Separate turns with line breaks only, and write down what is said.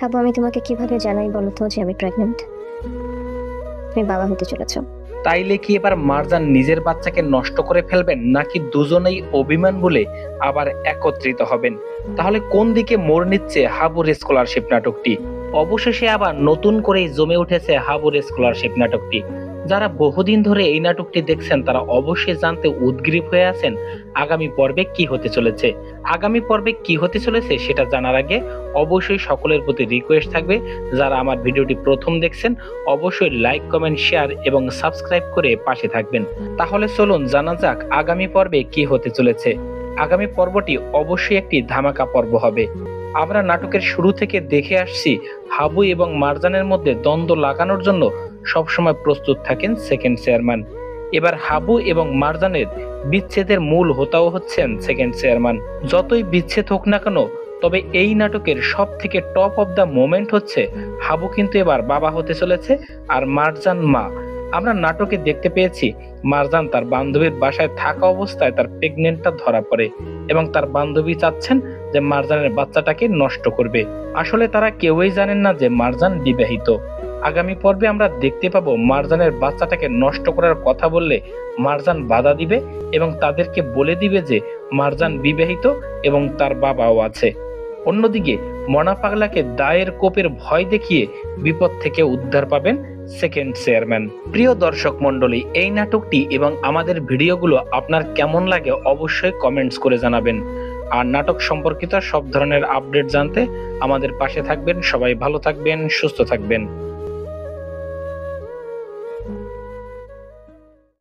হাবু, আমি তোমাকে কিভাবে জানাই বলো তো যে আমি প্রেগনেন্ট? তুমি বাবা হতে চলেছো।
তাইলে কি এবার মারজান নিজের বাচ্চাকে নষ্ট করে ফেলবেন, নাকি দুজনেই অভিমান বলে আবার একত্রিত হবেন? তাহলে কোন দিকে মোড় নিচ্ছে হাবুর স্কলারশিপ নাটকটি? অবশেষে আবার নতুন করেই জমে উঠেছে হাবুর স্কলারশিপ নাটকটি। যারা বহুদিন ধরে এই নাটকটি দেখছেন তারা অবশ্যই জানতে উদগ্রীব হয়ে আছেন আগামী পর্বে কি হতে চলেছে। আগামী পর্বে কি হতে চলেছে সেটা জানার আগে অবশ্যই সকলের প্রতি রিকোয়েস্ট থাকবে, যারা আমার ভিডিওটি প্রথম দেখছেন অবশ্যই লাইক, কমেন্ট, শেয়ার এবং সাবস্ক্রাইব করে পাশে থাকবেন। তাহলে চলুন জানা যাক আগামী পর্বে কি হতে চলেছে। আগামী পর্বটি অবশ্যই একটি ধামাকা পর্ব হবে। আমরা নাটকের শুরু থেকে দেখে আসছি হাবু এবং মারজানের মধ্যে দ্বন্দ্ব লাগানোর জন্য সবসময় প্রস্তুত থাকেন সেকেন্ড চেয়ারম্যান। এবার হাবু এবং মারজানের বিচ্ছেদের মূল হোতাও হচ্ছেন সেকেন্ড চেয়ারম্যান। যতই বিচ্ছেদ হোক না কেন, তবে এই নাটকের সব থেকে টপ অফ দ্য মোমেন্ট হচ্ছে হাবু কিন্তু এবার বাবা হতে চলেছে আর মারজান মা। আমরা নাটকে দেখতে পেয়েছি মারজান তার বান্ধবীর বাসায় থাকা অবস্থায় তার প্রেগনেন্টটা ধরা পড়ে এবং তার বান্ধবী চাচ্ছেন যে মারজানের বাচ্চাটাকে নষ্ট করবে। আসলে তারা কেউই জানেন না যে মারজান বিবাহিত। আগামী পর্বে আমরা দেখতে পাবো মারজানের বাচ্চাটাকে নষ্ট করার কথা বললে মারজান বাধা দিবে এবং তাদেরকে বলে দিবে যে মারজান বিবাহিত এবং তার বাবাও আছে। অন্যদিকে মনা পাগলাকে দায়ের কোপের ভয় দেখিয়ে বিপদ থেকে উদ্ধার পাবেন সেকেন্ড চেয়ারম্যান। প্রিয় দর্শক মণ্ডলী, এই নাটকটি এবং আমাদের ভিডিওগুলো আপনার কেমন লাগে অবশ্যই কমেন্টস করে জানাবেন। আর নাটক সম্পর্কিত সব ধরনের আপডেট জানতে আমাদের পাশে থাকবেন। সবাই ভালো থাকবেন, সুস্থ থাকবেন।